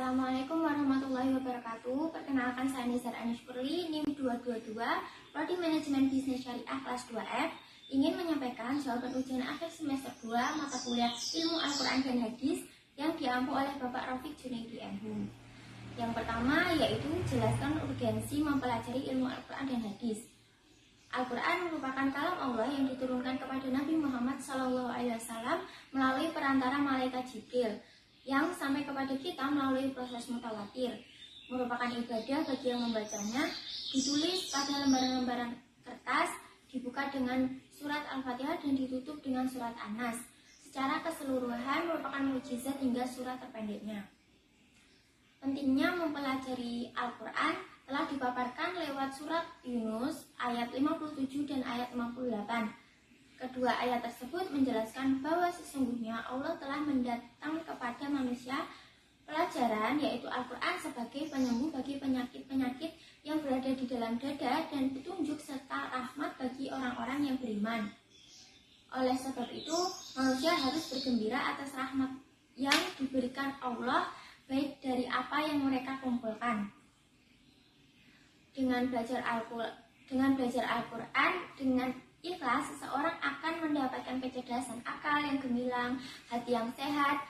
Assalamualaikum warahmatullahi wabarakatuh. Perkenalkan saya Nizar Anishpurli, NIM 222, Prodi Manajemen Bisnis Syariah kelas 2F. Ingin menyampaikan jawaban ujian akhir semester 2 mata kuliah Ilmu Al-Quran dan Hadis yang diampu oleh Bapak Rafiq Junaidi MHum. Yang pertama yaitu jelaskan urgensi mempelajari ilmu Al-Quran dan Hadis. Al-Quran merupakan kalam Allah yang diturunkan kepada Nabi Muhammad SAW melalui perantara malaikat Jibril yang sampai kepada kita melalui proses mutawatir. Merupakan ibadah bagi yang membacanya, ditulis pada lembaran-lembaran kertas, dibuka dengan surat Al-Fatihah dan ditutup dengan surat An-Nas. Secara keseluruhan merupakan mukjizat hingga surat terpendeknya. Pentingnya mempelajari Al-Quran telah dipaparkan lewat surat Yunus ayat 57 dan ayat 58. Kedua ayat tersebut menjelaskan bahwa sesungguhnya Allah telah mendatang kepada manusia pelajaran yaitu Al-Quran sebagai penyembuh bagi penyakit-penyakit yang berada di dalam dada dan petunjuk serta rahmat bagi orang-orang yang beriman. Oleh sebab itu, manusia harus bergembira atas rahmat yang diberikan Allah baik dari apa yang mereka kumpulkan. Dengan belajar Al-Quran dengan ikhlas, seseorang akan mendapatkan kecerdasan akal yang gemilang, hati yang sehat,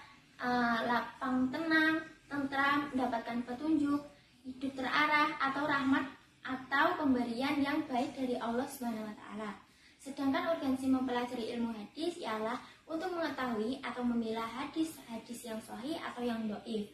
lapang tenang, tentram, mendapatkan petunjuk, hidup terarah atau rahmat atau pemberian yang baik dari Allah SWT. Sedangkan urgensi mempelajari ilmu hadis ialah untuk mengetahui atau memilah hadis-hadis yang sahih atau yang dhaif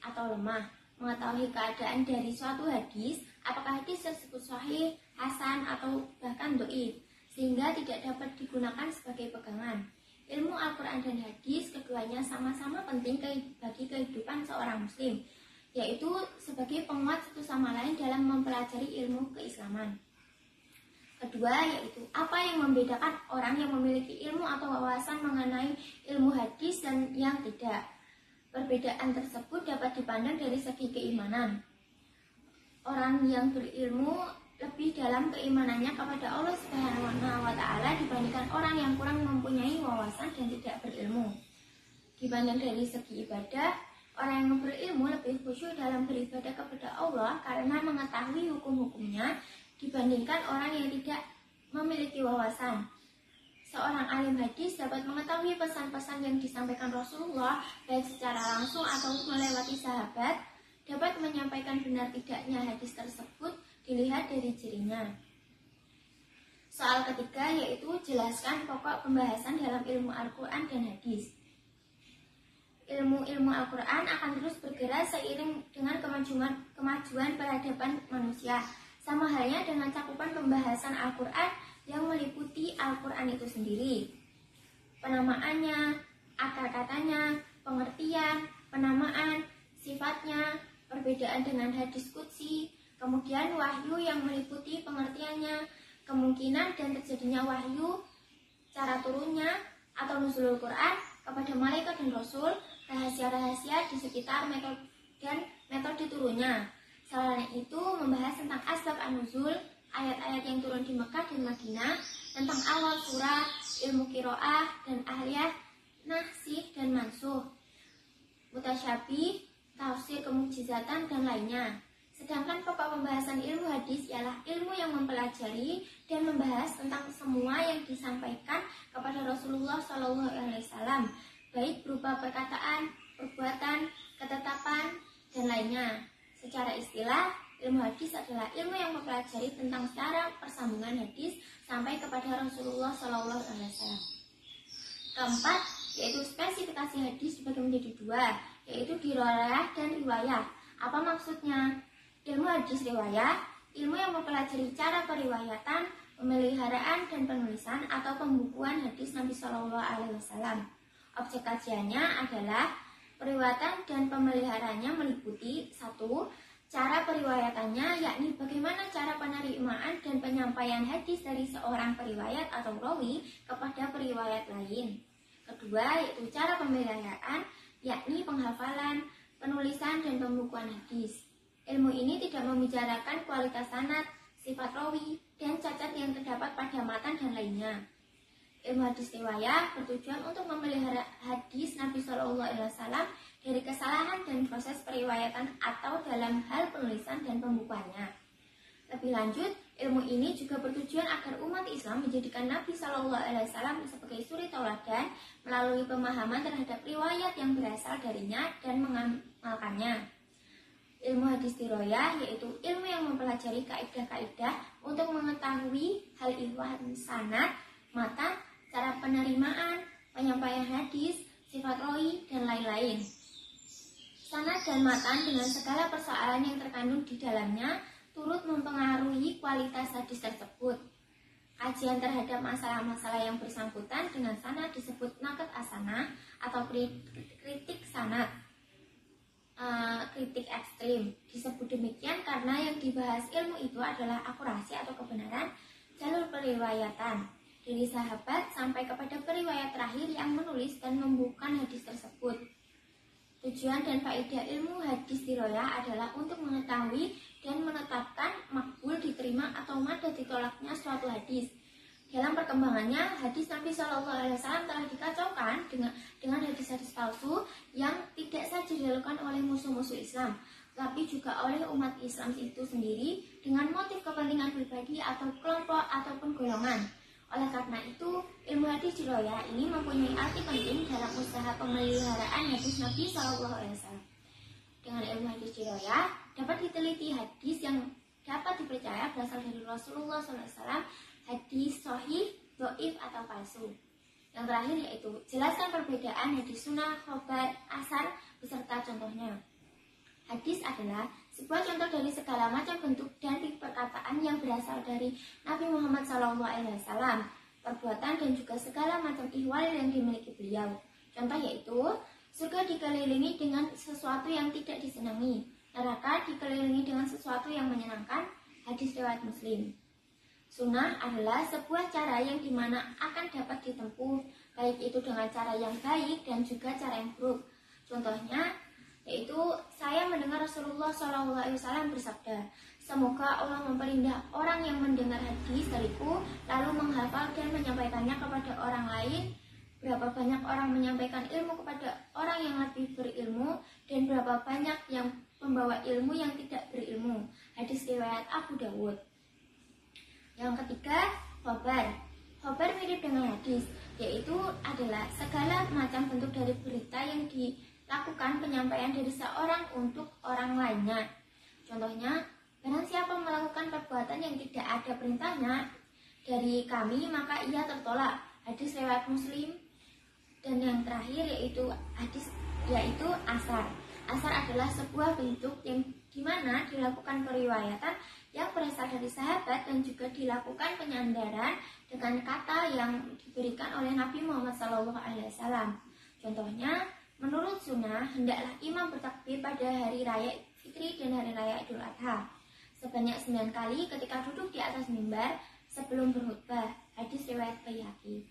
atau lemah, mengetahui keadaan dari suatu hadis, apakah hadis tersebut sahih, hasan atau bahkan dhaif, sehingga tidak dapat digunakan sebagai pegangan. Ilmu Al-Quran dan Hadis keduanya sama-sama penting bagi kehidupan seorang muslim, yaitu sebagai penguat satu sama lain dalam mempelajari ilmu keislaman. Kedua yaitu apa yang membedakan orang yang memiliki ilmu atau wawasan mengenai ilmu hadis dan yang tidak. Perbedaan tersebut dapat dipandang dari segi keimanan. Orang yang berilmu lebih dalam keimanannya kepada Allah SWT dibandingkan orang yang kurang mempunyai wawasan dan tidak berilmu. Dibanding dari segi ibadah, orang yang berilmu lebih khusyuk dalam beribadah kepada Allah karena mengetahui hukum-hukumnya dibandingkan orang yang tidak memiliki wawasan. Seorang alim hadis dapat mengetahui pesan-pesan yang disampaikan Rasulullah baik secara langsung atau melewati sahabat, dapat menyampaikan benar tidaknya hadis tersebut dilihat dari cirinya. Soal ketiga yaitu jelaskan pokok pembahasan dalam ilmu Al-Quran dan Hadis. Ilmu Al-Quran akan terus bergerak seiring dengan kemajuan peradaban manusia. Sama halnya dengan cakupan pembahasan Al-Quran yang meliputi Al-Quran itu sendiri. Penamaannya, akar katanya, pengertian, penamaan, sifatnya, perbedaan dengan hadis qudsi, kemudian wahyu yang meliputi pengertiannya, kemungkinan dan terjadinya wahyu, cara turunnya atau nuzulul Quran kepada malaikat dan rasul, rahasia-rahasia di sekitar metode turunnya. Selain itu membahas tentang asbab an-nuzul, ayat-ayat yang turun di Mekah dan Madinah, tentang awal surah, ilmu qiraah dan ahliyah, nasikh dan mansuh, mutasyabih, tafsir kemukjizatan dan lainnya. Sedangkan pokok pembahasan ilmu hadis ialah ilmu yang mempelajari dan membahas tentang semua yang disampaikan kepada Rasulullah SAW, baik berupa perkataan, perbuatan, ketetapan, dan lainnya. Secara istilah, ilmu hadis adalah ilmu yang mempelajari tentang cara persambungan hadis sampai kepada Rasulullah SAW. Keempat, yaitu spesifikasi hadis dibagi menjadi dua, yaitu dirayah dan riwayah. Apa maksudnya? Ilmu hadis riwayah, ilmu yang mempelajari cara periwayatan, pemeliharaan dan penulisan atau pembukuan hadis Nabi SAW. Objek kajiannya adalah periwayatan dan pemeliharaannya meliputi 1. Cara periwayatannya, yakni bagaimana cara penerimaan dan penyampaian hadis dari seorang periwayat atau rawi kepada periwayat lain. Kedua, yaitu cara pemeliharaan, yakni penghafalan, penulisan dan pembukuan hadis. Ilmu ini tidak membicarakan kualitas sanad, sifat rawi, dan cacat yang terdapat pada matan dan lainnya. Ilmu hadis riwayah bertujuan untuk memelihara hadis Nabi Shallallahu Alaihi Wasallam dari kesalahan dan proses periwayatan atau dalam hal penulisan dan pembukuannya. Lebih lanjut, ilmu ini juga bertujuan agar umat Islam menjadikan Nabi Shallallahu Alaihi Wasallam sebagai suri tauladan melalui pemahaman terhadap riwayat yang berasal darinya dan mengamalkannya. Ilmu hadis riwayah yaitu ilmu yang mempelajari kaidah-kaidah untuk mengetahui hal ihwan sanad, matan, cara penerimaan, penyampaian hadis, sifat rawi, dan lain-lain. Sanad dan matan dengan segala persoalan yang terkandung di dalamnya turut mempengaruhi kualitas hadis tersebut. Kajian terhadap masalah-masalah yang bersangkutan dengan sanad disebut naqd as-sanad atau kritik sanad. Kritik ekstrim disebut demikian karena yang dibahas ilmu itu adalah akurasi atau kebenaran jalur periwayatan dari sahabat sampai kepada periwayat terakhir yang menulis dan membukukan hadis tersebut. Tujuan dan faedah ilmu hadis riwayah adalah untuk mengetahui dan menetapkan makbul diterima atau madad ditolaknya suatu hadis. Dalam perkembangannya, hadis Nabi Shallallahu Alaihi Wasallam telah dikacaukan dengan hadis-hadis palsu yang tidak saja dilakukan oleh musuh-musuh Islam, tapi juga oleh umat Islam itu sendiri dengan motif kepentingan pribadi atau kelompok ataupun golongan. Oleh karena itu, ilmu hadis riwayah ini mempunyai arti penting dalam usaha pemeliharaan hadis Nabi Shallallahu Alaihi Wasallam. Dengan ilmu hadis riwayah dapat diteliti hadis yang dapat dipercaya berasal dari Rasulullah SAW, hadis sahih, dhaif atau palsu. Yang terakhir yaitu jelaskan perbedaan hadis sunnah, khobar, asar beserta contohnya. Hadis adalah sebuah contoh dari segala macam bentuk dan perkataan yang berasal dari Nabi Muhammad SAW, perbuatan dan juga segala macam ihwal yang dimiliki beliau. Contoh yaitu surga dikelilingi dengan sesuatu yang tidak disenangi, neraka dikelilingi dengan sesuatu yang menyenangkan. Hadis riwayat Muslim. Sunnah adalah sebuah cara yang dimana akan dapat ditempuh, baik itu dengan cara yang baik dan juga cara yang buruk. Contohnya yaitu saya mendengar Rasulullah SAW bersabda, semoga Allah memperindah orang yang mendengar hadis dariku lalu menghafal dan menyampaikannya kepada orang lain. Berapa banyak orang menyampaikan ilmu kepada orang yang lebih berilmu dan berapa banyak yang membawa ilmu yang tidak berilmu. Hadis riwayat Abu Dawud. Yang ketiga, khobar. Khobar mirip dengan hadis, yaitu adalah segala macam bentuk dari berita yang dilakukan penyampaian dari seorang untuk orang lainnya. Contohnya, barang siapa melakukan perbuatan yang tidak ada perintahnya dari kami, maka ia tertolak. Hadis riwayat Muslim. Dan yang terakhir yaitu asar. Asar adalah sebuah bentuk yang dimana dilakukan periwayatan yang berasal dari sahabat dan juga dilakukan penyandaran dengan kata yang diberikan oleh Nabi Muhammad SAW. Contohnya, menurut sunnah, hendaklah imam bertakbir pada hari raya Fitri dan hari raya Idul Adha sebanyak 9 kali ketika duduk di atas mimbar sebelum berkhutbah. Hadis riwayat Baihaqi.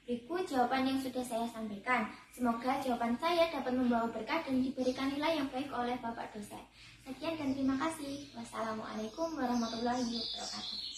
Berikut jawaban yang sudah saya sampaikan. Semoga jawaban saya dapat membawa berkah dan diberikan nilai yang baik oleh Bapak dosen. Sekian dan terima kasih. Wassalamualaikum warahmatullahi wabarakatuh.